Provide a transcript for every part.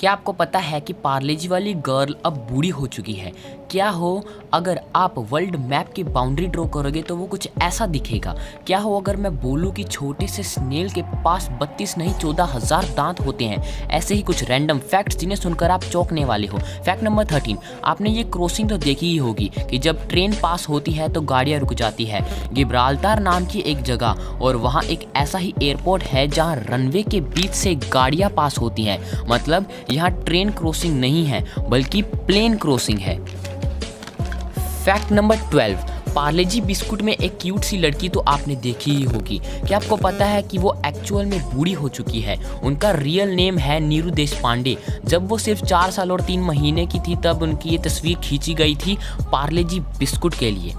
क्या आपको पता है कि पार्ले जी वाली गर्ल अब बूढ़ी हो चुकी है? क्या हो अगर आप वर्ल्ड मैप की बाउंड्री ड्रॉ करोगे तो वो कुछ ऐसा दिखेगा। क्या हो अगर मैं बोलूँ कि छोटे से स्नेल के पास 32 नहीं 14,000 दांत होते हैं। ऐसे ही कुछ रैंडम फैक्ट्स जिन्हें सुनकर आप चौंकने वाले हो। फैक्ट नंबर 13, आपने ये क्रॉसिंग तो देखी ही होगी कि जब ट्रेन पास होती है तो गाड़ियाँ रुक जाती है। गिब्राल्टार नाम की एक जगह और वहाँ एक ऐसा ही एयरपोर्ट है जहाँ रनवे के बीच से गाड़ियाँ पास होती हैं। मतलब यहाँ ट्रेन क्रॉसिंग नहीं है बल्कि प्लेन क्रॉसिंग है। फैक्ट नंबर 12, पार्ले जी बिस्कुट में एक क्यूट सी लड़की तो आपने देखी ही होगी। क्या आपको पता है कि वो एक्चुअल में बूढ़ी हो चुकी है? उनका रियल नेम है नीरू देशपांडे। जब वो सिर्फ 4 साल और 3 महीने की थी तब उनकी ये तस्वीर खींची गई थी पार्ले जी बिस्कुट के लिए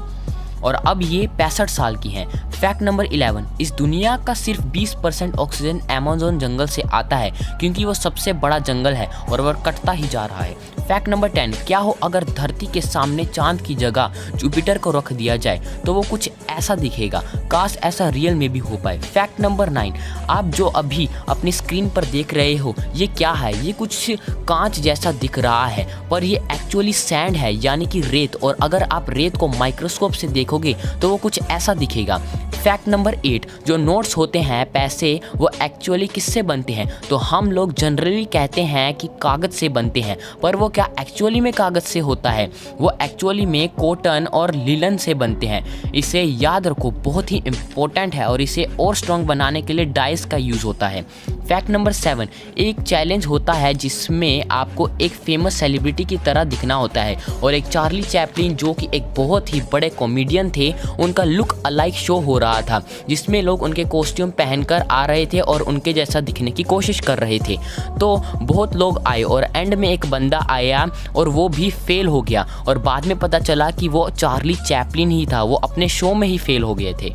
और अब ये 65 साल की हैं। फैक्ट नंबर 11, इस दुनिया का सिर्फ 20% ऑक्सीजन अमेज़न जंगल से आता है क्योंकि वो सबसे बड़ा जंगल है और वह कटता ही जा रहा है। फैक्ट नंबर 10, क्या हो अगर धरती के सामने चांद की जगह जुपिटर को रख दिया जाए तो वो कुछ ऐसा दिखेगा। काश ऐसा रियल में भी हो पाए। फैक्ट नंबर 9, आप जो अभी अपनी स्क्रीन पर देख रहे हो ये क्या है? ये कुछ कांच जैसा दिख रहा है पर ये एक्चुअली सैंड है यानी कि रेत, और अगर आप रेत को माइक्रोस्कोप से देखोगे तो वो कुछ ऐसा दिखेगा। फैक्ट नंबर 8, जो नोट्स होते हैं पैसे वो एक्चुअली किससे बनते हैं? तो हम लोग जनरली कहते हैं कि कागज़ से बनते हैं, पर वो क्या एक्चुअली में कागज़ से होता है? वो एक्चुअली में कॉटन और लिलन से बनते हैं। इसे याद रखो, बहुत ही इम्पोर्टेंट है और इसे और स्ट्रॉन्ग बनाने के लिए डाइस का यूज़ होता है। फैक्ट नंबर 7, एक चैलेंज होता है जिसमें आपको एक फेमस सेलिब्रिटी की तरह दिखना होता है और एक चार्ली चैपलिन जो कि एक बहुत ही बड़े कॉमेडियन थे उनका लुक अलाइक शो हो रहा था जिसमें लोग उनके कॉस्ट्यूम पहनकर आ रहे थे और उनके जैसा दिखने की कोशिश कर रहे थे। तो बहुत लोग आए और एंड में एक बंदा आया और वो भी फेल हो गया और बाद में पता चला कि वो चार्ली चैपलिन ही था, वो अपने शो में ही फेल हो गए थे।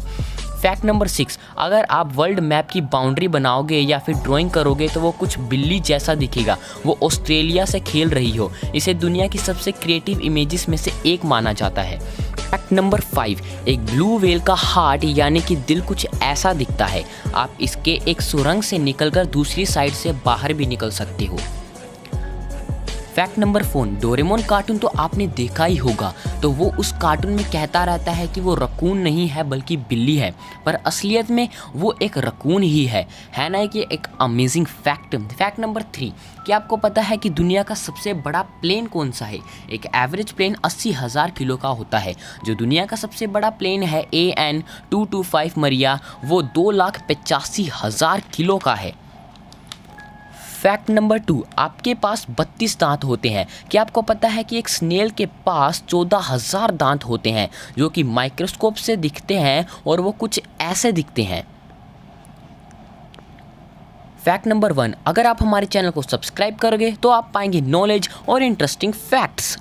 फैक्ट नंबर 6, अगर आप वर्ल्ड मैप की बाउंड्री बनाओगे या फिर ड्राइंग करोगे तो वो कुछ बिल्ली जैसा दिखेगा। वो ऑस्ट्रेलिया से खेल रही हो। इसे दुनिया की सबसे क्रिएटिव इमेजेस में से एक माना जाता है। फैक्ट नंबर 5, एक ब्लू व्हेल का हार्ट यानी कि दिल कुछ ऐसा दिखता है। आप इसके एक सुरंग से निकलकर दूसरी साइड से बाहर भी निकल सकते हो। फैक्ट नंबर 4, डोरेमोन कार्टून तो आपने देखा ही होगा। तो वो उस कार्टून में कहता रहता है कि वो रकून नहीं है बल्कि बिल्ली है, पर असलियत में वो एक रकून ही है ना कि एक अमेजिंग फैक्ट। फैक्ट नंबर 3, क्या आपको पता है कि दुनिया का सबसे बड़ा प्लेन कौन सा है? एक एवरेज प्लेन 80,000 किलो का होता है। जो दुनिया का सबसे बड़ा प्लेन है AN225 मरिया, वो 2,85,000 किलो का है। फैक्ट नंबर 2, आपके पास 32 दांत होते हैं। क्या आपको पता है कि एक स्नेल के पास 14,000 दांत होते हैं जो कि माइक्रोस्कोप से दिखते हैं और वो कुछ ऐसे दिखते हैं। फैक्ट नंबर 1, अगर आप हमारे चैनल को सब्सक्राइब करोगे तो आप पाएंगे नॉलेज और इंटरेस्टिंग फैक्ट्स।